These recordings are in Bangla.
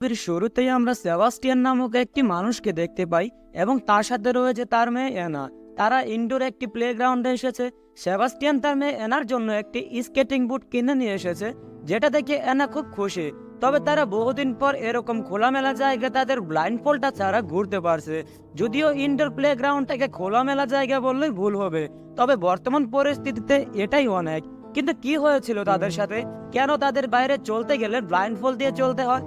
এর শুরুতেই আমরা সেবাস্টিয়ান নামক একটি মানুষকে দেখতে পাই এবং তার সাথে রয়েছে তার মেয়ে অ্যানা। তারা ইনডোর একটি প্লেগ্রাউন্ডে এসেছে। সেবাস্টিয়ান তার মেয়ে অ্যানার জন্য একটি স্কেটিং বুট কিনে নিয়ে এসেছে, যেটা দেখে অ্যানা খুব খুশি। তবে তারা বহুদিন পর এরকম খোলামেলা জায়গায় তাদের ব্লাইন্ডফোল্ডটা ছাড়া ঘুরতে পারছে। যদিও ইনডোর প্লেগ্রাউন্ডটাকে খোলামেলা জায়গা বললেই ভুল হবে, তবে বর্তমান পরিস্থিতিতে এটাই অনেক। কিন্তু কি হয়েছিল তাদের সাথে? কেন তাদের বাইরে চলতে গেলে ব্লাইন্ডফোল্ড দিয়ে চলতে হয়?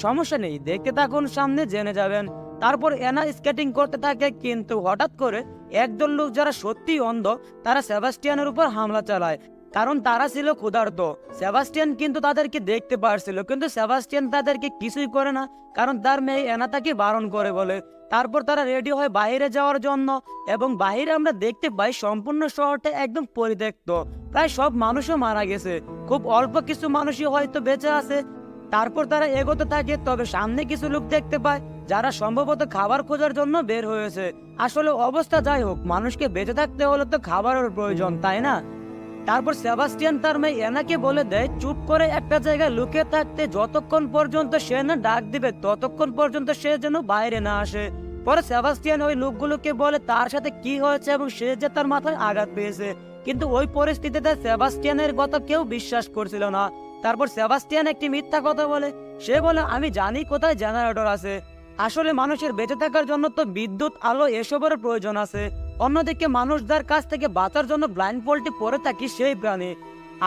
সমস্যা নেই, দেখতে থাকুন, সামনে জেনে যাবেন। তারপর অ্যানা স্কেটিং করতে থাকে, কিন্তু হঠাৎ করে একদল লোক যারা সত্যি অন্ধ, তারা সেবাস্টিয়ানের উপর হামলা চালায়। কারণ তারা ছিল ক্ষুধার্ত। সেবাস্টিয়ান কিন্তু তাদেরকে দেখতে পারছিল, কিন্তু সেবাস্টিয়ান তাদেরকে কিছুই করে না, কারণ তার মেয়ে অ্যানা তাকে বারণ করে বলে। তারপর তারা রেডি হয় বাইরে যাওয়ার জন্য, এবং বাইরে আমরা দেখতে পাই সম্পূর্ণ শহরটা একদম পরিত্যক্ত। প্রায় সব মানুষও মারা গেছে, খুব অল্প কিছু মানুষই হয়তো বেঁচে আছে। তারপর তারা এগোতে থাকে, তবে সামনে কিছু লোক দেখতে পায় যারা সম্ভবত খাবার খোঁজার জন্য বের হয়েছে। আসলে অবস্থা যাই হোক, মানুষকে বেঁচে থাকতে হলে তো খাবারের প্রয়োজন, তাই না? তারপর সেবাস্টিয়ান তার মেয়ে অ্যানাকে বলে দেয় চুপ করে একটা জায়গায় লুকিয়ে থাকতে, যতক্ষণ পর্যন্ত সে না ডাক দিবে ততক্ষণ পর্যন্ত সে যেন বাইরে না আসে। পরে সেবাস্টিয়ান ওই লোকগুলোকে বলে তার সাথে কি হয়েছে এবং সে যে তার মাথায় আঘাত পেয়েছে। কিন্তু ওই পরিস্থিতিতে সেবাস্টিয়ানের কথা কেউ বিশ্বাস করছিল না। তারপর সেবাস্টিয়ান একটি মিথ্যা কথা বলে। সে বলে আমি জানি কোথায় জেনারেটর আছে। আসলে মানুষের বেঁচে থাকার জন্য তো বিদ্যুৎ, আলো এসবের প্রয়োজন আছে। অন্যদিকে মানুষ যার কাছ থেকে বাঁচার জন্য ব্লাইন্ডফোল্ডটি পরে থাকি সেই প্রাণী।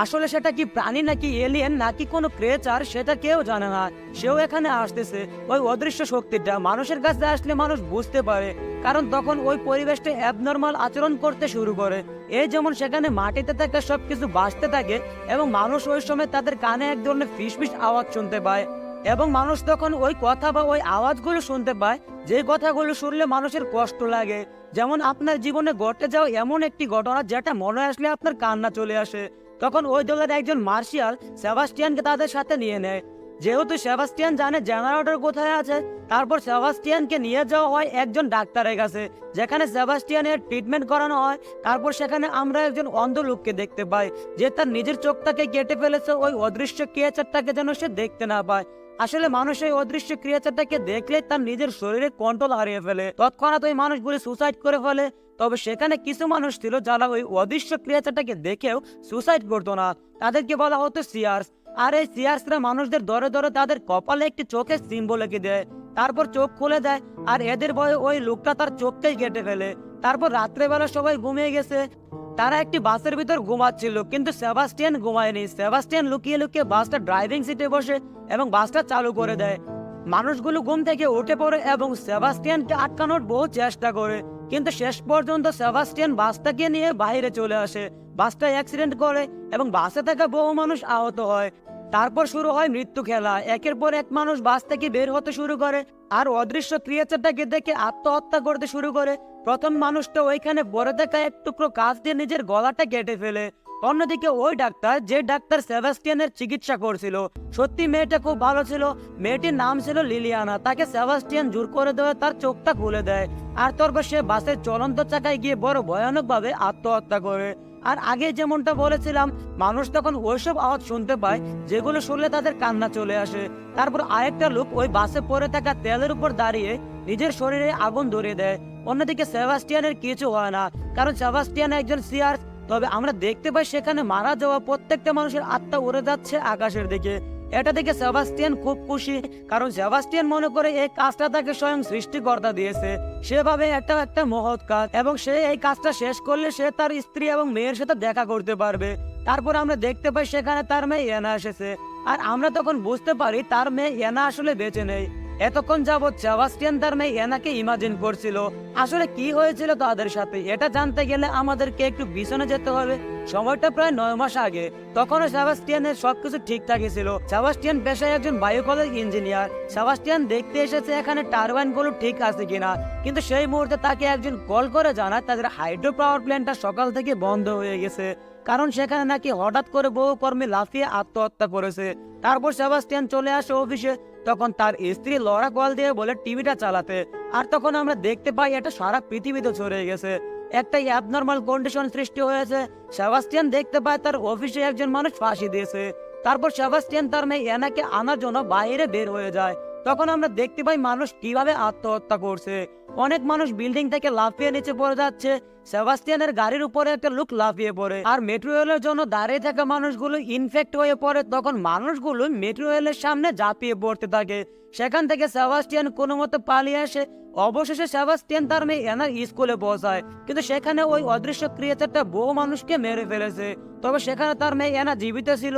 আসলে সেটা কি প্রাণী নাকি এলিয়েন নাকি কোনো ক্রিয়েচার সেটা কেউ জানে না। সেও এখানে আসতেছে। ওই অদৃশ্য শক্তিটা মানুষের কাছে আসলে মানুষ বুঝতে পারে, কারণ তখন ওই পরিবেশটা অ্যাবনর্মাল আচরণ করতে শুরু করে। এই যেমন সেখানে মাটিতে থাকা সবকিছু বাঁচতে থাকে, এবং মানুষ ওই সময় তাদের কানে এক ধরনের ফিসফিস আওয়াজ শুনতে পায়। এবং মানুষ তখন ওই কথা বা ওই আওয়াজগুলো শুনতে পায়, যে কথাগুলো শুনলে মানুষের কষ্ট লাগে। যেমন আপনার জীবনে ঘটে যাওয়া এমন একটি ঘটনা যেটা মনে আসলে আপনার কান্না চলে আসে। তখন ওই দলের একজন মার্শাল সেবাস্টিয়ানকে তাদের সাথে নিয়ে নেয়। যেহেতু সেবাস্টিয়ান জানে জেনারেটর কোথায় আছে, তারপর সেবাস্টিয়ানকে নিয়ে যাওয়া হয় একজন ডাক্তারের কাছে, যেখানে সেবাস্টিয়ানের ট্রিটমেন্ট করানো হয়। তারপর সেখানে আমরা একজন অন্ধ লোককে দেখতে পাই, যে তার নিজের চোখটাকে কেটে ফেলেছে ওই অদৃশ্য ক্রিয়েচারটাকে যেন সে দেখতে না পায়। আসলে মানুষ এই অদৃশ্য ক্রিয়েচারটাকে দেখলে তার নিজের শরীরে কন্ট্রোল হারিয়ে ফেলে, তৎক্ষণাৎ ওই মানুষগুলি সুসাইড করে ফেলে। তবে সেখানে কিছু মানুষ ছিল যারা ওই অদৃশ্য ক্রিয়েচারটাকে দেখেও সুসাইড করতো না। তাদেরকে বলা হতো সিয়ার্স। আর এই সিয়ার্সরা মানুষদের দরে দরে তাদের কপালে একটি চোখের সিম্বল এঁকে দেয়, তারপর চোখ খুলে দেয়। আর এদের ভয়ে ওই লোকটা তার চোখকেই কেটে ফেলে। তারপর রাত্রেবেলা সবাই ঘুমিয়ে গেছে। তারা একটি বাসের ভিতর ঘুমাচ্ছিল, কিন্তু সেবাস্টিয়ান ঘুমায়নি। সেবাস্টিয়ান লুকিয়ে লুকিয়ে বাসটা ড্রাইভিং সিটে বসে এবং বাসটা চালু করে দেয়। মানুষগুলো ঘুম থেকে উঠে পড়ে এবং সেবাস্টিয়ানকে আটকানোর বহু চেষ্টা করে, কিন্তু শেষ পর্যন্ত সেবাস্টিয়ান বাসটাকে নিয়ে বাইরে চলে আসে। বাসটা অ্যাক্সিডেন্ট করে এবং বাসে থাকা বহু মানুষ আহত হয়। তারপর শুরু হয় মৃত্যু খেলা। একের পর এক মানুষ বাস থেকে বের হতে শুরু করে আর অদৃশ্য ক্রিয়েচারটাকে দেখে আত্মহত্যা করতে শুরু করে। প্রথম মানুষটা ওইখানে পড়ে থাকা এক টুকরো কাঁচ দিয়ে নিজের গলাটা কেটে ফেলে। অন্যদিকে ওই ডাক্তার, যে ডাক্তার সেবাস্টিয়ানের চিকিৎসা করছিল, সত্যি মেয়েটা খুব ভালো ছিল। মেয়েটির নাম ছিল লিলিয়ানা। তাকে সেবাস্টিয়ান জোর করে দেওয়া তার চোখটা খুলে দেয়। আর তারপর সে বাসের চলন্ত চাকায় গিয়ে বড় ভয়ানক ভাবে আত্মহত্যা করে। আর আগে যেমনটা বলেছিলাম, মানুষ তখন ওইসব আওয়াজ শুনতে পায় যেগুলো শুনলে তাদের কান্না চলে আসে। তারপর আরেকটা লোক ওই বাসে পড়ে থাকা তেলের উপর দাঁড়িয়ে নিজের শরীরে আগুন ধরিয়ে দেয়। অন্যদিকে সেবাস্টিয়ানের কিছু হয় না, কারণ সেবাস্টিয়ান একজন সিয়ার। তবে আমরা দেখতে পাই সেখানে মারা যাওয়া প্রত্যেকটা মানুষের আত্মা উড়ে যাচ্ছে আকাশের দিকে। এটা দেখে সেবাস্টিয়ান খুব খুশি, কারণ সেবাস্টিয়ান মনে করে এই কাজটা তাকে স্বয়ং সৃষ্টিকর্তা দিয়েছে। সেভাবে একটা মহৎ কাজ, এবং সে এই কাজটা শেষ করলে সে তার স্ত্রী এবং মেয়ের সাথে দেখা করতে পারবে। তারপর আমরা দেখতে পাই সেখানে তার মেয়ে এনা এসেছে। আর আমরা তখন বুঝতে পারি তার মেয়ে এনা আসলে বেঁচে নেই। এতক্ষণ যাবৎ সেবাস্টিয়ান তার মেয়ে এনাকে ইমাজিন করছিল। আসলে কি হয়েছিল তাদের সাথে এটা জানতে গেলে আমাদেরকে একটু পিছনে যেতে হবে। সময়টা প্রায় 9 মাস আগে। তখনও সেবাস্টিয়ানের সবকিছু ঠিকঠাকই ছিল। সেবাস্টিয়ান পেশায় একজন বায়ুকলের ইঞ্জিনিয়ার। সেবাস্টিয়ান দেখতে এসেছে এখানে টারবাইন গুলো ঠিক আছে কিনা, কিন্তু সেই মুহূর্তে তাকে একজন কল করে জানায় তাদের হাইড্রো পাওয়ার প্ল্যান্টটা সকাল থেকে বন্ধ হয়ে গেছে, কারণ সেখানে নাকি হঠাৎ করে বহু কর্মী লাফিয়ে আত্মহত্যা করেছে। তারপর সেবাস্টিয়ান চলে আসে অফিসে। তখন তার স্ত্রী লরা কল দিয়ে বলে টিভিটা চালাতে। আর তখন আমরা দেখতে পাই এটা সারা পৃথিবীতে ছড়িয়ে গেছে। একটা অ্যাবনর্মাল কন্ডিশন সৃষ্টি হয়েছে। সেবাস্টিয়ান দেখতে পায় তার অফিসে একজন মানুষ ফাঁসি দিয়েছে। তারপর সেবাস্টিয়ান তার মেয়ে এনাকে আনার জন্য বাইরে বের হয়ে যায়। তখন আমরা দেখতে পাই মানুষ কিভাবে আত্মহত্যা করছে। অনেক মানুষ বিল্ডিং থেকে লাফিয়ে নিচে পড়ে যাচ্ছে। সেবাস্টিয়ানের গাড়ির উপরে একটা লোক লাফিয়ে পড়ে, আর মেট্রো রেলের জন্য দাঁড়িয়ে থাকা মানুষগুলো ইনফেক্ট হয়ে পড়ে। তখন মানুষগুলো মেট্রো রেলের সামনে ঝাঁপিয়ে পড়তে থাকে। সেখান থেকে সেবাস্টিয়ান কোনো মতো পালিয়ে আসে। অবশেষে সেবাস্টিয়ান তার মেয়ে এনার স্কুলে পৌঁছায়, কিন্তু সেখানে ওই অদৃশ্য ক্রিয়েচারটা বহু মানুষকে মেরে ফেলেছে। তবে সেখানে তার মেয়ে এনা জীবিত ছিল।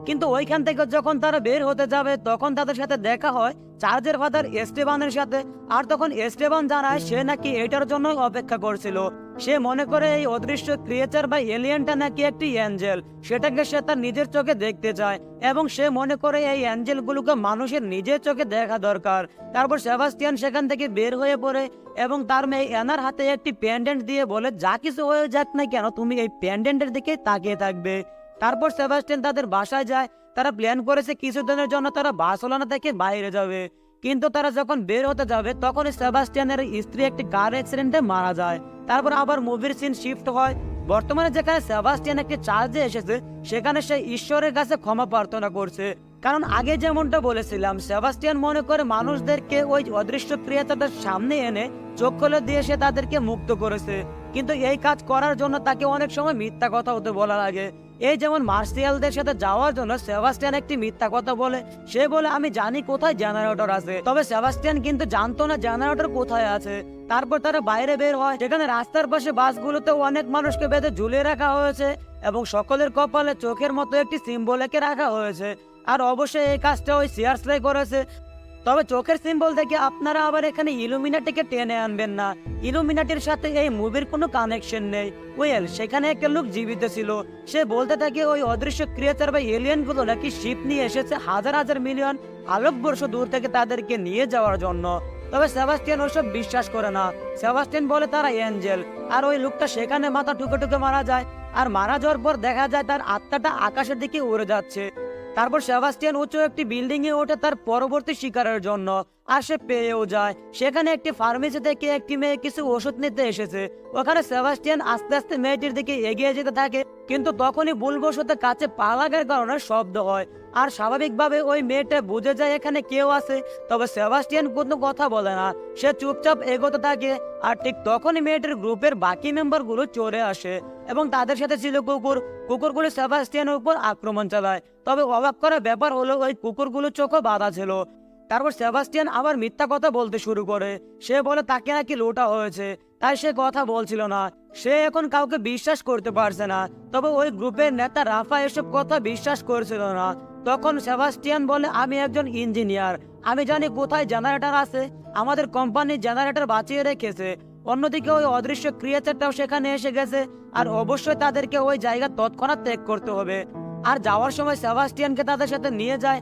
কিন্তু ওইখান থেকে যখন তারা বের হতে যাবে তখন তাদের সাথে দেখা হয় চার্জের ফাদার এস্টেবানের সাথে। আর তখন এস্টেবান জানায় সে নাকি এটার জন্য অপেক্ষা করছিল। সে মনে করে এই অদৃশ্য ক্রিয়েচার বা এলিয়েনটা নাকি একটি অ্যাঞ্জেল, সেটাকে সে তার নিজের চোখে দেখতে চায় এবং সে মনে করে এই অ্যাঞ্জেলগুলোকে মানুষের নিজের চোখে দেখা দরকার। তারপর সেবাস্টিয়ান সেখান থেকে বের হয়ে পড়ে এবং তার মেয়ে এনার হাতে একটি প্যান্ডেন্ট দিয়ে বলে, যা কিছু হয়ে যাক না কেন তুমি এই প্যান্ডেন্টের দিকে তাকিয়ে থাকবে। তারপর সেবাস্টিয়ান তাদের বাসায় যায়। তারা প্ল্যান করেছে কিছুদিনের জন্য তারা বার্সেলোনা থেকে বাইরে যাবে। কিন্তু তারা যখন বের হতে যাবে তখন সেবাস্টিয়ানের স্ত্রী একটি কার অ্যাক্সিডেন্টে মারা যায়। তারপর আবার মুভির সিন শিফট হয়। বর্তমানে যেখানে সেবাস্টিয়ান একটি চার্জে এসেছে সেখানে সে ঈশ্বরের কাছে ক্ষমা প্রার্থনা করছে। কারণ আগে যেমনটা বলেছিলাম, সেবাস্টিয়ান মনে করে মানুষদেরকে ওই অদৃশ্য ক্রিয়েচারটার সামনে এনে চোখ খুলে দিয়ে সে তাদেরকে মুক্ত করেছে। কিন্তু এই কাজ করার জন্য তাকে অনেক সময় মিথ্যা কথা হতে বলা লাগে। এই যেমন মার্শিয়ালদের সাথে যাওয়ার জন্য সেবাস্টিয়ান একটি মিথ্যা কথা বলে। সে বলে আমি জানি কোথায় জেনারেটর আছে, তবে সেবাস্টিয়ান কিন্তু জানতো না জেনারেটর কোথায় আছে। তারপর তারা বাইরে বের হয়। সেখানে রাস্তার পাশে বাসগুলোতে অনেক মানুষকে বেঁধে ঝুলিয়ে রাখা হয়েছে এবং সকলের কপালে চোখের মতো একটি সিম্বল এঁকে রাখা হয়েছে। আর অবশ্যই এই কাজটা ওই সিয়ার্সলাই করেছে। তবে চোখের সিম্বল দেখে আপনারা আবার এখানে ইলুমিনাটিকে টেনে আনবেন না। ইলুমিনাটির সাথে এই মুভির কোনো কানেকশন নেই। সেখানে একটা লোক জীবিত ছিল। সে বলতে থাকে ওই অদৃশ্য ক্রিয়েচার বা এলিয়েন গুলো নাকি শিপ নিয়ে এসেছে হাজার হাজার মিলিয়ন আলোকবর্ষ দূর থেকে তাদেরকে নিয়ে যাওয়ার জন্য। তবে সেবাস্টিয়ান ওসব বিশ্বাস করে না। সেবাস্টিয়ান বলে তারা এঞ্জেল। আর ওই লোকটা সেখানে মাথা টুকে টুকে মারা যায়। আর মারা যাওয়ার পর দেখা যায় তার আত্মাটা আকাশের দিকে উড়ে যাচ্ছে। তারপর সেবাস্টিয়ান উঁচু একটি বিল্ডিং এ ওঠে তার পরবর্তী শিকারের জন্য। আর সে পেয়েও যায়। সেখানে একটি ফার্মেসি থেকে একটি মেয়ে কিছু ওষুধ নিতে এসেছে। ওখানে সেবাস্টিয়ান আস্তে আস্তে মেয়েটির দিকে এগিয়ে যেতে থাকে, কিন্তু তখনই ভুলবশত কাছে পা লাগার কারণে শব্দ হয়। আর স্বাভাবিকভাবে ওই মেয়েটা বুঝে যায় এখানে কেউ আছে। তবে সেবাস্টিয়ান কোনো কথা বলে না, সে চুপচাপ এগোতে থাকে। আর ঠিক তখনই মেয়েটির গ্রুপের বাকি মেম্বারগুলো চলে আসে এবং তাদের সাথে ছিল কুকুরগুলো সেবাস্টিয়ানের উপর আক্রমণ চালায়। তবে অবাক করার ব্যাপার হলো ওই কুকুরগুলো চোখও বাঁধা ছিল। তারপর সেবাস্টিয়ান আবার মিথ্যা কথা বলতে শুরু করে। সে বলে তাকে নাকি লোটা হয়েছে, তাই সে কথা বলছিল না। সে এখন কাউকে বিশ্বাস করতে পারছে না। তবে ওই গ্রুপের নেতা রাফা এসব কথা বিশ্বাস করছিল না। তখন সেবাস্টিয়ান বলে আমি একজন ইঞ্জিনিয়ার, আমি জানি কোথায় জেনারেটর আছে। আমাদের কোম্পানি জেনারেটর বাঁচিয়ে রেখেছে। অন্যদিকে ওই অদৃশ্য ক্রিয়েচারটাও সেখানে এসে গেছে, আর অবশ্যই তাদেরকে ওই জায়গা তৎক্ষণাৎ ত্যাগ করতে হবে। আর যাওয়ার সময় সেবাস্টিয়ানকে তাদের সাথে নিয়ে যায়।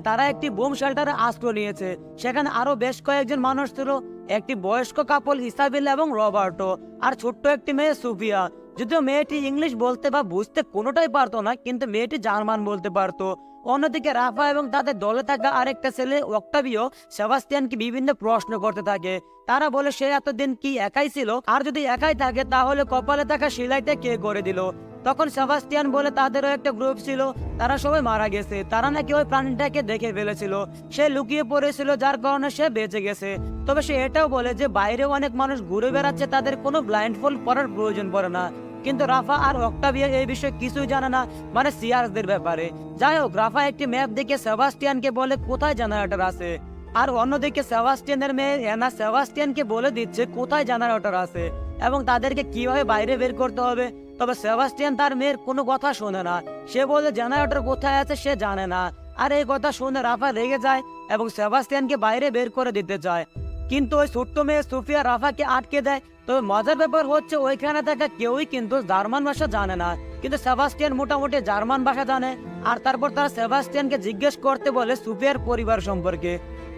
তারা একটি বোম শেল্টারে আশ্রয় নিয়েছে। সেখানে আরো বেশ কয়েকজন মানুষ ছিল, একটি বয়স্ক কাপল ইসাবেলা এবং রবার্টো, আর ছোট্ট একটি মেয়ে সুফিয়া। যদিও মেয়েটি ইংলিশ বলতে বা বুঝতে কোনোটাই পারতো না, কিন্তু মেয়েটি জার্মান বলতে পারতো। অন্যদিকে রাফা এবং তাদের দলে থাকা আরেকটা ছেলে অক্টাভিও সেবাস্টিয়ানকে বিভিন্ন প্রশ্ন করতে থাকে। তারা বলে সে এতদিন কি একাই ছিল, আর যদি একাই থাকে তাহলে কপালে থাকা সেলাইটা কে করে দিল। তখন সেবাস্টিয়ান বলে তাদেরও একটা গ্রুপ ছিল, তারা সবাই মারা গেছে। তারা নাকি ওই প্রাণীটাকে দেখে ফেলেছিল, সে লুকিয়ে পড়েছিল যার কারণে সে বেঁচে গেছে। তবে সে এটাও বলে যে বাইরে অনেক মানুষ ঘুরে বেড়াচ্ছে, তাদের কোনো ব্লাইন্ডফোল্ড পরার প্রয়োজন পড়ে না। কিন্তু রাফা আর অক্টাভিয়া এই বিষয়ে কিছুই জানে না, মানে সিয়ার্সদের ব্যাপারে। যাই হোক, রাফা একটি ম্যাপ দেখে সেবাস্টিয়ানকে বলে কোথায় জেনারেটর আছে। আর অন্যদিকে সেবাস্টিয়ানের মেয়ে এনা সেবাস্টিয়ানকে বলে দিচ্ছে কোথায় জেনারেটর আছে এবং তাদেরকে কিভাবে বাইরে বের করতে হবে। তবে সেবাস্টিয়ান তার মেয়ের কোনো কথা শোনে না। সে বলে জেনারেটর কোথায় আছে সে জানে না। আর এই কথা শুনে রাফা রেগে যায় এবং সেবাস্টিয়ানকে বাইরে বের করে দিতে চায়, কিন্তু ওই ছোট্ট মেয়ে সুফিয়া রাফাকে আটকে দেয়। তবে মজার ব্যাপার হচ্ছে ওইখানে থাকা কেউই কিন্তু জার্মান ভাষা জানে না, কিন্তু সেবাস্টিয়ান মোটামুটি জার্মান ভাষা জানে। আর তারপর তারা সেবাস্টিয়ানকে জিজ্ঞেস করতে বলে সুফিয়ার পরিবার সম্পর্কে।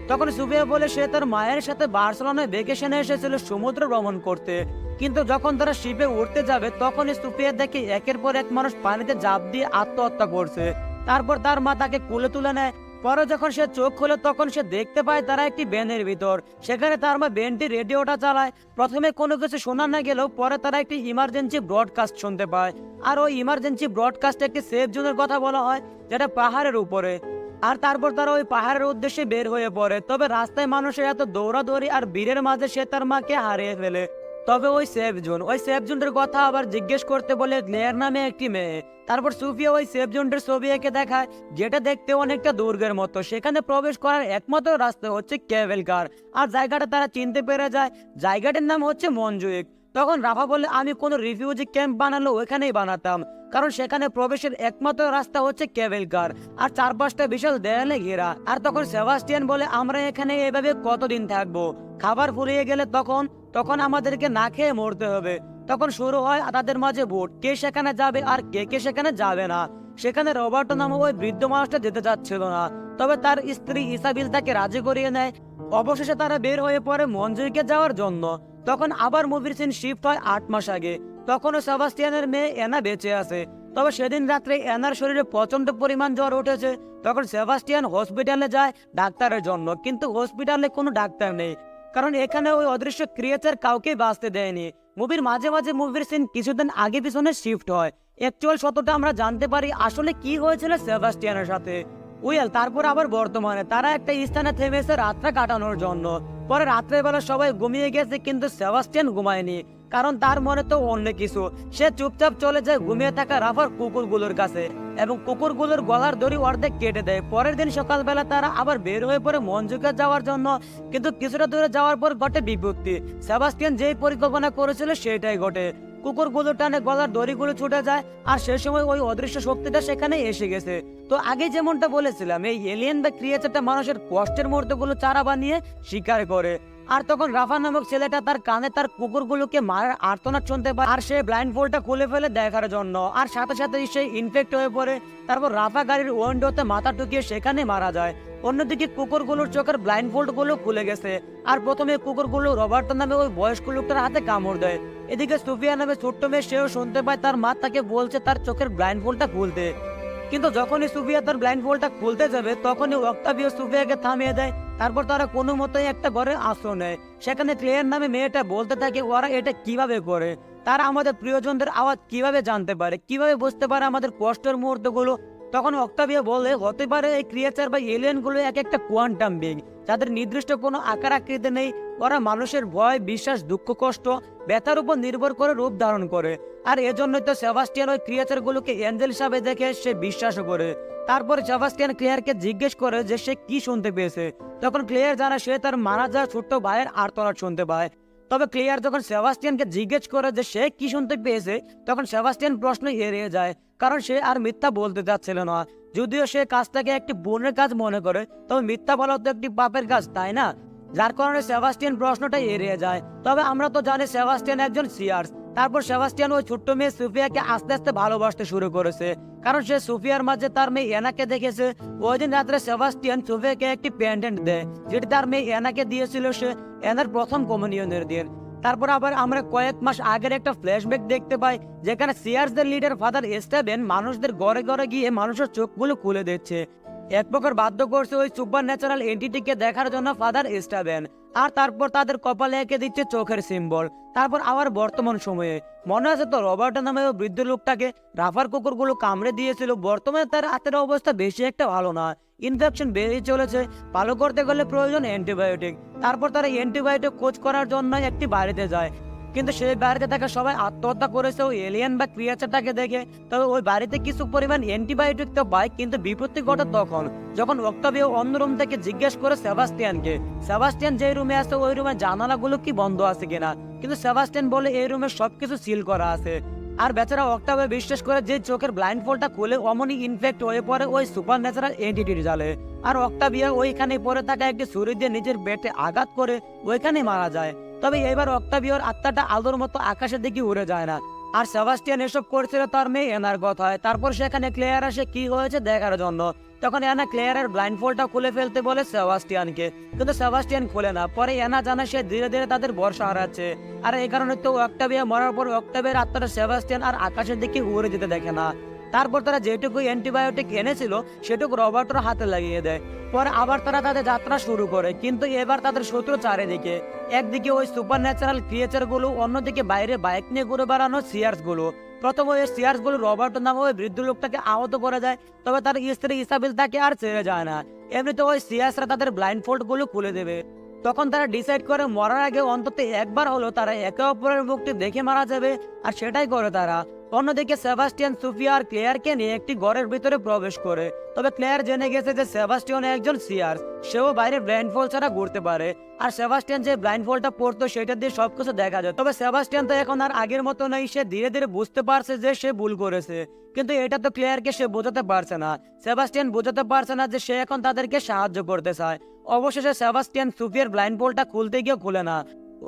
তখন সুফিয়া বলে সে তার মায়ের সাথে বার্সেলোনায় ভ্যাকেশনে এসেছিল সমুদ্র ভ্রমণ করতে। কিন্তু যখন তারা শিপে উঠতে যাবে তখনই সুফিয়া দেখে একের পর এক মানুষ পানিতে ঝাঁপ দিয়ে আত্মহত্যা করছে। তারপর তার মা তাকে কোলে তুলে নেয়। পরে যখন সে চোখ খোলে তখন সে দেখতে পায় তারা একটি ব্যানের ভিতর। সেখানে তার মা ব্যানটি রেডিওটা চালায়। প্রথমে কোনো কিছু শোনা না গেলেও পরে তারা একটি ইমার্জেন্সি ব্রডকাস্ট শুনতে পায়। আর ওই ইমার্জেন্সি ব্রডকাস্টে একটি সেফ জোনের কথা বলা হয়, যেটা পাহাড়ের উপরে। আর তারপর তারা ওই পাহাড়ের উদ্দেশ্যে বের হয়ে পড়ে। তবে রাস্তায় মানুষের এত দৌড়াদৌড়ি আর ভিড়ের মাঝে সে তার মাকে হারিয়ে ফেলে। তবে ওই সেফ জোনের কথা আবার জিজ্ঞেস করতে বলে ক্লেয়ার নামে একটি মেয়ে। তারপর সুফিয়া ওই সেফ জোনটার ছবি এঁকে দেখায়, যেটা দেখতে অনেকটা দুর্গের মতো। সেখানে প্রবেশ করার একমাত্র রাস্তা হচ্ছে কেবল কার। আর জায়গাটা তারা চিনতে পেরে যায়, জায়গাটার নাম হচ্ছে মনজুইক। তখন রাফা বলে, আমি কোনো রিফিউজি ক্যাম্প বানালো ওইখানেই বানাতাম, কারণ সেখানে প্রবেশের একমাত্র রাস্তা হচ্ছে কেবল কার, আর চারপাশটা বিশাল দেয়ালে ঘেরা। আর তখন সেবাস্টিয়ান বলে, আমরা এখানে এভাবে কতদিন থাকবো? খাবার ফুরিয়ে গেলে তখন আমাদেরকে না খেয়ে মরতে হবে। তখন শুরু হয় তাদের মাঝে ভোট, কে সেখানে যাবে আর কে সেখানে যাবে না। সেখানে রবার্টো নামে ওই বৃদ্ধ মানুষটা যেতে চাচ্ছিল না, তবে তার স্ত্রী ইসাবিল তাকে রাজি করিয়ে নেয়। অবশেষে তারা বের হয়ে পড়ে মনজুইকে যাওয়ার জন্য। তখন আবার মুভির সিন শিফট হয় 8 মাস আগে। তখনও সেবাস্টিয়ানের মেয়ে এনা বেঁচে আছে। তবে সেদিন রাত্রে এনার শরীরে প্রচন্ড পরিমাণ জ্বর উঠেছে। তখন সেবাস্টিয়ান হসপিটালে যায় ডাক্তারের জন্য, কিন্তু হসপিটালে কোনো ডাক্তার নেই, কারণ এখানে ওই অদৃশ্য ক্রিয়েচার কাউকে বাঁচতে দেয়নি। মুভির মাঝে মাঝে মুভির সিন কিছুদিন আগে পিছনে শিফট হয়। অ্যাকচুয়াল সত্যটা আমরা জানতে পারি আসলে কি হয়েছিল সেবাস্টিয়ানের সাথে। তারপর আবার বর্তমানে তারা একটা স্থানে থেমেছে রাত্রে কাটানোর জন্য। পরে রাত্রের বেলা সবাই ঘুমিয়ে গেছে, কিন্তু সেবাস্টিয়ান ঘুমায়নি, কারণ তার মনে তো অন্য কিছু। সে চুপচাপ চলে যায় ঘুমিয়ে থাকা রাফার কুকুরগুলোর কাছে এবং কুকুরগুলোর গলার দড়ি অর্ধেক কেটে দেয়। পরের দিন সকালবেলা তারা আবার বের হয়ে পড়ে মনজুকে যাওয়ার জন্য, কিন্তু কিছুটা দূরে যাওয়ার পর ঘটে বিপত্তি। সেবাস্টিয়ান যেই পরিকল্পনা করেছিল সেটাই ঘটে। কুকুরগুলো টানে গলার দড়িগুলো ছুটে যায়, আর সে সময় ওই অদৃশ্য শক্তিটা সেখানে এসে গেছে। তো আগে যেমনটা বলেছিলাম, এই এলিয়েন বা ক্রিয়েচারটা মানুষের কষ্টের মুহূর্তগুলো চারা বানিয়ে শিকার করে। আর তখন রাফা নামক ছেলেটা তার কানে তার কুকুরগুলোকে মারার আর্তনাদ শুনতে পায়, আর সে ব্লাইন্ড ফোল্ডটা খুলে ফেলে দেখার জন্য, আর সাথে সাথে সে ইনফেক্ট হয়ে পড়ে। তারপর রাফা গাড়ির উইন্ডোতে মাথা ঢুকিয়ে সেখানে মারা যায়। অন্যদিকে কুকুরগুলোর চোখের ব্লাইন্ড ফোল্ড গুলো খুলে গেছে, আর প্রথমে কুকুরগুলো রবার্টো নামে ওই বয়স্ক লোকটার হাতে কামড় দেয়। এদিকে সুফিয়া নামে ছোট্ট মেয়ে, সেও শুনতে পায় তার মা তাকে বলছে তার চোখের ব্লাইন্ড ফোল্ডটা খুলতে। কিন্তু যখনই সুফিয়া তার ব্লাইন্ড ফোল্ডটা খুলতে যাবে, তখনই অক্টাভিও সুফিয়াকে থামিয়ে দেয়। তারপর তারা কোনো মতোই একটা ঘরে আশ্রয় নেয়। সেখানে ক্লেয়ার নামে মেয়েটা বলতে থাকে, ওরা এটা কিভাবে করে, তারা আমাদের প্রিয়জনদের আওয়াজ কিভাবে জানতে পারে, কিভাবে বুঝতে পারে আমাদের কষ্টের মুহূর্তগুলো। তখন অক্টাভিও বলে, হতে পারে এই ক্রিয়েচার বা এলিয়েন গুলো এক একটা কোয়ান্টাম বিং, যাদের নির্দিষ্ট কোনো আকার আকৃতি নেই। ওরা মানুষের ভয়, বিশ্বাস, দুঃখ, কষ্ট, ব্যথার উপর নির্ভর করে রূপ ধারণ করে। আর এজন্যই তো সেবাস্টিয়ান ওই ক্রিয়েচার গুলোকে এঞ্জেল হিসাবে দেখে সে বিশ্বাসও করে। তারপর সেবাস্টিয়ান ক্লেয়ারকে জিজ্ঞেস করে যে সে কি শুনতে পেয়েছে। তখন ক্লেয়ার জানা সে তার মারা যাওয়া ছোট্ট ভাইয়ের আর্তনাদ শুনতে পায়। তবে ক্লেয়ার যখন সেবাস্টিয়ানকে জিজ্ঞেস করে যে সে কি শুনতে পেয়েছে, তখন সেবাস্টিয়ান প্রশ্ন এড়িয়ে যায়, কারণ সে আর মিথ্যা বলতে চাচ্ছিল না। যদিও সে কাজটাকে একটি বোনের কাজ মনে করে, তবে মিথ্যা বলা তো একটি পাপের কাজ, তাই না? যার কারণে সেবাস্টিয়ান প্রশ্নটা এড়িয়ে যায়। তবে আমরা তো জানি সেবাস্টিয়ান একজন সিয়ার্স। তারপর সেবাস্টিয়ান ওই ছোট্ট মেয়ে সুফিয়াকে আস্তে আস্তে ভালোবাসতে শুরু করেছে, কারণ সে সুফিয়ার মাঝে তার মেয়ে এনাকে দেখেছে। ওই দিন রাত্রে সেবাস্টিয়ান সুফিয়াকে একটি পেন্ডেন্ট দেয়, যেটি তার মেয়ে এনাকে দিয়েছিল সে এনার প্রথম কমিউনিয়নের দিন। তারপর আবার আমরা কয়েক মাস আগের একটা ফ্ল্যাশব্যাক দেখতে পাই, যেখানে সিয়ার্সদের লিডার ফাদার স্টেভেন মানুষদের ঘরে ঘরে গিয়ে মানুষের চোখগুলো খুলে দিচ্ছে। এক প্রকার বাধ্য করছে ওই সুপার ন্যাচারাল এন্টিটিকে দেখার জন্য ফাদার স্টেভেন। আর তারপর তাদের কপালে এঁকে দিচ্ছে চোখের সিম্বল। তারপর আবার বর্তমান সময়ে মনে আছে তো, রবার্টো নামে ওই বৃদ্ধ লোকটাকে রাফার কুকুরগুলো কামড়ে দিয়েছিল। বর্তমানে তার হাতের অবস্থা বেশি একটা ভালো না, ইনফেকশন বেড়েই চলেছে। ভালো করতে গেলে প্রয়োজন অ্যান্টিবায়োটিক। তারপর তারা অ্যান্টিবায়োটিক খোঁজ করার জন্য একটি বাড়িতে যায়, কিন্তু সেই বাড়িতে থাকা সবাই আত্মহত্যা করেছে ওই এলিয়েন বা ক্রিয়েচারটাকে দেখে। তবে ওই বাড়িতে কিছু পরিমাণ অ্যান্টিবায়োটিক তো পায়, কিন্তু বিপত্তি ঘটে তখন যখন অক্টাভিও অন্য রুম থেকে জিজ্ঞেস করে সেবাস্টিয়ানকে, সেবাস্টিয়ান যে রুমে আছে ওই রুমের জানালাগুলো কি বন্ধ আছে কিনা। কিন্তু সেবাস্টিয়ান বলে এই রুমে সবকিছু সিল করা আছে। আর বেচারা অক্টাভিও বিশ্বাস করে যে চোখের ব্লাইন্ড ফোল্ডটা খুলে অমনি ইনফেক্ট হয়ে পড়ে ওই সুপার ন্যাচারাল এন্টিটির জালে। আর অক্টাভিও ওইখানে পড়ে থাকা একটি ছুরি দিয়ে নিজের পেটে আঘাত করে ওইখানে মারা যায়। তবে এবার অক্টাভিওর আত্মাটা আলোর মতো আকাশের দিকে উড়ে যায় না। আর সেবাস্টিয়ান এসব করছিল তার মেয়ে এনার কথায়। তারপর সেখানে ক্লেয়ার আসে কি হয়েছে দেখার জন্য। তখন এনা ক্লেয়ারের ব্লাইন্ড ফোল্ডটা খুলে ফেলতে বলে সেবাস্টিয়ানকে, কিন্তু সেবাস্টিয়ান খুলে না। পরে এনা জানা সে ধীরে ধীরে তাদের ভরসা হারাচ্ছে। আর এই কারণে তো অক্টাভিও মরার পর অক্টাভিওর আত্মাটা সেবাস্টিয়ান আর আকাশের দিকে উড়ে যেতে দেখে না। তারপর তারা যেটুকু অ্যান্টিবায়োটিক এনেছিল সেটুকু রবার্টোর হাতে লাগিয়ে দেয়। পরে আবার তারা তাদের যাত্রা শুরু করে, কিন্তু এবার তাদের শত্রু চারিদিকে। একদিকে ওই সুপার ন্যাচারাল ক্রিয়েচার গুলো, অন্যদিকে বাইরে বাইক নিয়ে ঘুরে বেড়ানো সিয়ার্স গুলো। প্রথম ওই সিয়ার্স গুলো রবার্টো নামে ওই বৃদ্ধ লোকটাকে আহত করে দেয়, তবে তার স্ত্রী ইসাবেল তাকে আর ছেড়ে যায় না। এমনিতে ওই সিয়ার্সরা তাদের ব্লাইন্ড ফোল্ড গুলো খুলে দেবে। তখন তারা ডিসাইড করে মরার আগে অন্তত একবার হলো তারা একে অপরের মুখটি দেখে মারা যাবে, আর সেটাই করে তারা। অন্যদিকে সেবাস্টিয়ান সুফিয়া আর ক্লেয়ারকে নিয়ে একটি ঘরের ভিতরে প্রবেশ করে, তবে ক্লেয়ার জেনে গেছে যে সেবাস্টিয়ান একজন সিয়ার্স, সেও বাইরে ব্লাইন্ড ফোল্ড ছাড়া ঘুরতে পারে। আর সেবাস্টিয়ান যে ব্লাইন্ড ফোল্ডটা পড়তো সেটা দিয়ে সবকিছু দেখা যায়। তবে সেবাস্টিয়ান তো এখন আর আগের মতো নেই, সে ধীরে ধীরে বুঝতে পারছে যে সে ভুল করেছে, কিন্তু এটা তো ক্লেয়ারকে সে বোঝাতে পারছে না। সেবাস্টিয়ান বোঝাতে পারছে না যে সে এখন তাদেরকে সাহায্য করতে চায়। অবশেষে সেবাস্টিয়ান সুফিয়ার ব্লাইন্ড ফোল্ডটা খুলতে গিয়ে খুলে না।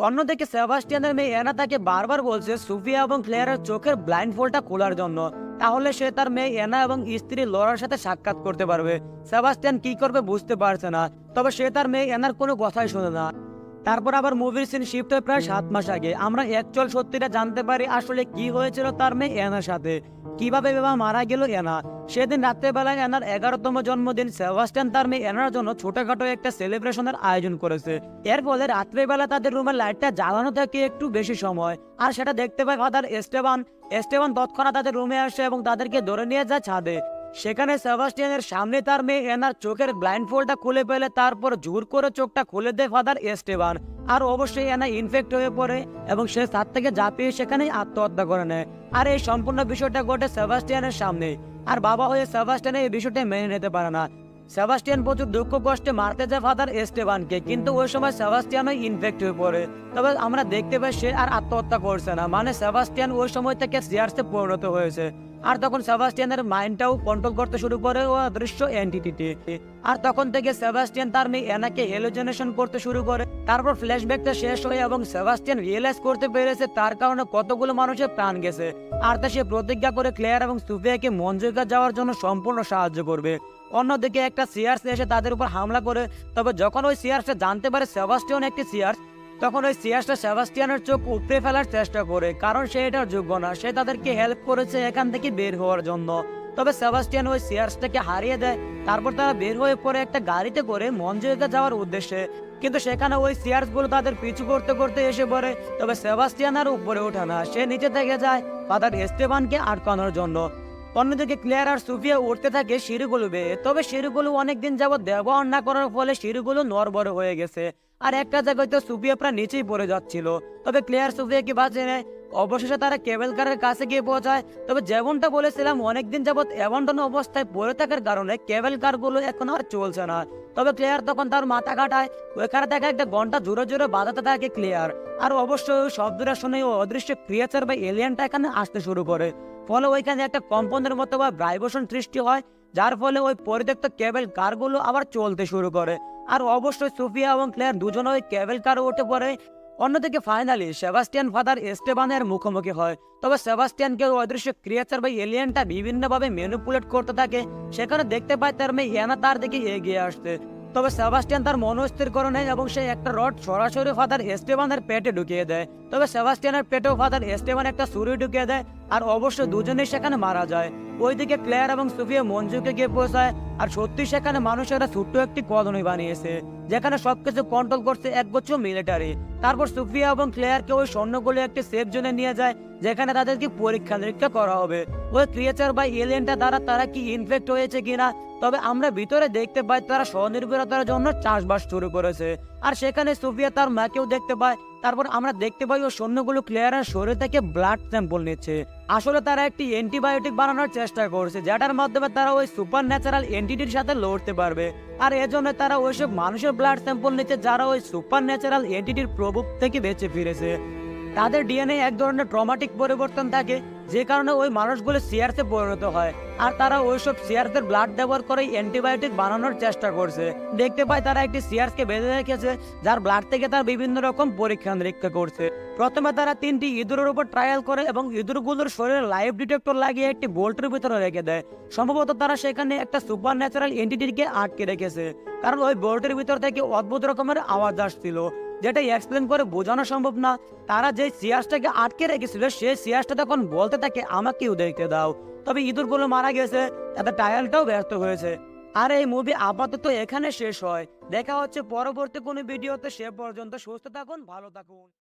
অন্যদিকে সেবাস্টিয়ানের মেয়ে অ্যানা তাকে বারবার বলছে সুফিয়া এবং ক্লেয়ারের চোখের ব্লাইন্ড ফোল্ডটা খোলার জন্য, তাহলে সে তার মেয়ে অ্যানা এবং স্ত্রী লরার সাথে সাক্ষাৎ করতে পারবে। সেবাস্টিয়ান কি করবে বুঝতে পারছে না, তবে সে তার মেয়ে অ্যানার কোনো কথাই শোনে না। তারপর আবার মুভির সিন শিফট হয় প্রায় 7 মাস আগে। আমরা অ্যাকচুয়াল সত্যিটা জানতে পারি আসলে কি হয়েছিল তার মেয়ে অ্যানার সাথে, কিভাবে বাবা মারা গেল অ্যানা। সেদিন রাত্রেবেলায় অ্যানার 11তম জন্মদিন সেবাস্টিয়ান তার মেয়ে অ্যানার জন্য ছোটখাটো একটা সেলিব্রেশনের আয়োজন করেছে। এর ফলে রাত্রেবেলা তাদের রুমের লাইটটা জ্বালানো থাকে একটু বেশি সময়, আর সেটা দেখতে পায় ফাদার এস্টেবান। এস্টেবান তৎক্ষণাৎ তাদের রুমে আসে এবং তাদেরকে ধরে নিয়ে যায় ছাদে। সেখানে সেবাস্টিয়ানের সামনে তার মেয়ে অ্যানার চোখের ব্লাইন্ড ফোল্ডটা খুলে ফেলে, তারপর জোর করে চোখটা খুলে দেয় ফাদার এস্টেবান। আর অবশ্যই অ্যানা ইনফেক্ট হয়ে পড়ে এবং সে ছাদ থেকে ঝাঁপিয়ে সেখানেই আত্মহত্যা করে নেয়। আর এই সম্পূর্ণ বিষয়টা ঘটে সেবাস্টিয়ানের সামনে, আর বাবা হয়ে সেবাস্টিয়ান এই বিষয়টা মেনে নিতে পারে না। সেবাস্টিয়ান প্রচুর দুঃখ কষ্টে মারতে যায় ফাদার এস্টেবানকে, কিন্তু ওই সময় সেবাস্টিয়ানও ইনফেক্ট হয়ে পড়ে। তবে আমরা দেখতে পাই সে আর আত্মহত্যা করছে না, মানে সেবাস্টিয়ান ওই সময় থেকে সিয়ার্সে পরিণত হয়েছে। আর তখন সেবাস্টিয়ানের মাইন্ডটাও কন্ট্রোল করতে শুরু করে ও অদৃশ্য এন্টিটি। আর তখন থেকে সেবাস্টিয়ান তার মেয়ে অ্যানাকে হেলোজেনেশন করতে শুরু করে। তারপর ফ্ল্যাশব্যাকটা শেষ হয়ে এবং সেবাস্টিয়ান রিয়েলাইজ করতে পেরেছে তার কারণে কতগুলো মানুষের প্রাণ গেছে। আর তা সে প্রতিজ্ঞা করে ক্লেয়ার এবং সুফিয়াকে মঞ্জুরিকা যাওয়ার জন্য সম্পূর্ণ সাহায্য করবে। অন্যদিকে একটা সিয়ার্স এসে তাদের উপর হামলা করে, তবে যখন ওই সিয়ার্সটা জানতে পারে সেবাস্টিয়ান একটি সিয়ার্স, তখন ওই সিয়ার্সটা সেবাস্টিয়ানের চোখ উপড়ে ফেলার চেষ্টা করে, কারণ সে এটার যোগ্য না। সে তাদেরকে হেল্প করেছে এখান থেকে বের হওয়ার জন্য। তবে সেবাস্টিয়ান ওই সিয়ার্সটাকে হারিয়ে দেয়। তারপর তারা বের হয়ে পড়ে একটা গাড়িতে করে মঞ্জুরিকা যাওয়ার উদ্দেশ্যে, কিন্তু সেখানে ওই সিয়ার্স গুলো তাদের পিছু করতে করতে এসে পড়ে। তবে সেবাস্টিয়ান আর উপরে ওঠে না, সে নিচে থেকে যায় ফাদার এস্তেবানকে আটকানোর জন্য। অন্যদিকে ক্লেয়ার আর সুফিয়া উঠতে থাকে সিঁড়িগুলো বেয়ে, তবে সিঁড়িগুলো অনেকদিন যাবৎ ব্যবহার না করার ফলে সিঁড়িগুলো নড়বড়ে হয়ে গেছে। আর একটা জায়গায় তো সুফিয়া প্রায় নিচেই পড়ে যাচ্ছিল, তবে ক্লেয়ার সুফিয়াকে বাঁচিয়ে নেয়। অবশেষে তারা কেবল কারের কাছে গিয়ে পৌঁছায়। তবে যেমনটা বলেছিলাম অনেকদিন যাবৎ অ্যাবান্ডন অবস্থায় পড়ে থাকার কারণে কেবল কারগুলো এখন আর চলছে না। তবে ক্লেয়ার তখন তার মাথা কাটায়, ওইখানে দেখা একটা ঘন্টা জোরে জোরে বাজাতে থাকে ক্লেয়ার। আর অবশ্যই ওই শব্দটা শুনে ও অদৃশ্য ক্রিয়েচার বা এলিয়েনটা এখানে আসতে শুরু করে। ফলে ওইখানে একটা কম্পনের মতো বা ভাইব্রেশন সৃষ্টি হয়, যার ফলে ওই পরিত্যক্ত কেবল কারগুলো আবার চলতে শুরু করে। আর অবশ্যই সুফিয়া এবং ক্লেয়ার দুজনে ওই কেবল কারে উঠে পড়ে। অন্যদিকে ফাইনালি সেবাস্টিয়ান ফাদার এস্টেবানের মুখোমুখি হয়। তবে সেবাস্টিয়ানকে অদৃশ্য ক্রিয়েচার বা এলিয়েনটা বিভিন্নভাবে ম্যানিপুলেট করতে থাকে। সেখানে দেখতে পায় তার মেয়ে অ্যানা তার দিকে এগিয়ে আসতে। তবে সেবাস্টিয়ান তার মনস্থির করে নেয় এবং সে একটা রড সরাসরি ফাদার এস্টেবানের পেটে ঢুকিয়ে দেয়। তবে সেবাস্টিয়ানের পেটেও ফাদার এস্টেবান একটা ছুরি ঢুকিয়ে দেয়, আর অবশ্যই দুজনেই সেখানে মারা যায়। ওইদিকে ক্লেয়ার এবং সুফিয়া মঞ্জুকে গিয়ে পৌঁছায়, আর সত্যি সেখানে মানুষেরা ছোট্ট একটি কলোনি বানিয়েছে, যেখানে সবকিছু কন্ট্রোল করছে একগুচ্ছ মিলিটারি। তারপর সুফিয়া এবং ক্লেয়ারকে ওই স্বর্ণগুলো একটি সেফ জোনে নিয়ে যায়, যেখানে তাদেরকে পরীক্ষা নিরীক্ষা করা হবে ওই ক্রিয়েচার বা এলিয়েনটা দ্বারা তারা কি ইনফেক্ট হয়েছে কিনা। তবে আমরা ভিতরে দেখতে পাই তারা স্বনির্ভরতার জন্য চাষবাস শুরু করেছে, আর সেখানে সুফিয়া তার মাকেও দেখতে পায়। তারপর আমরা দেখতে পাই ও সৈন্যগুলো ক্লেয়ারের শরীর থেকে ব্লাড স্যাম্পল নিচ্ছে। আসলে তারা একটি অ্যান্টিবায়োটিক বানানোর চেষ্টা করছে, যেটার মাধ্যমে তারা ওই সুপার ন্যাচারাল এন্টিটির সাথে লড়তে পারবে। আর এজন্য তারা ওইসব মানুষের ব্লাড স্যাম্পল নিচ্ছে যারা ওই সুপার ন্যাচারাল এন্টিটির প্রভাব থেকে বেঁচে ফিরেছে। তাদের ডিএনএ এক ধরনের ট্রমাটিক পরিবর্তন থাকে, যে কারণে ওই মানুষগুলো সিয়ার্সে পরিণত হয়। আর তারা ওইসব সিয়ার্সের ব্লাড ব্যবহার করে অ্যান্টিবায়োটিক বানানোর চেষ্টা করছে। দেখতে পায় তারা একটি সিয়ার্সকে বেঁধে রেখেছে, যার ব্লাড থেকে তার বিভিন্ন রকম পরীক্ষা নিরীক্ষা করছে। প্রথমে তারা 3টি ইঁদুরের উপর ট্রায়াল করে এবং ইঁদুরগুলোর শরীরে লাইভ ডিটেক্টর লাগিয়ে একটি বোল্টের ভিতরে রেখে দেয়। সম্ভবত তারা সেখানে একটা সুপার ন্যাচারাল এন্টিটিকে আটকে রেখেছে, কারণ ওই বোল্টের ভিতর থেকে অদ্ভুত রকমের আওয়াজ আসছিল। যেটা এক্সপ্লেন করে বোঝানো সম্ভব না। তারা যে সিয়াসটাকে আটকে রেখেছিল সেই সিয়াসটা তখন বলতে থাকে আমাকেও দেখতে দাও। তবে ইঁদুরগুলো মারা গেছে, তাদের টায়ালটাও ব্যর্থ হয়েছে। আর এই মুভি আপাতত এখানে শেষ হয়। দেখা হচ্ছে পরবর্তী কোনো ভিডিওতে, সে পর্যন্ত সুস্থ থাকুন, ভালো থাকুন।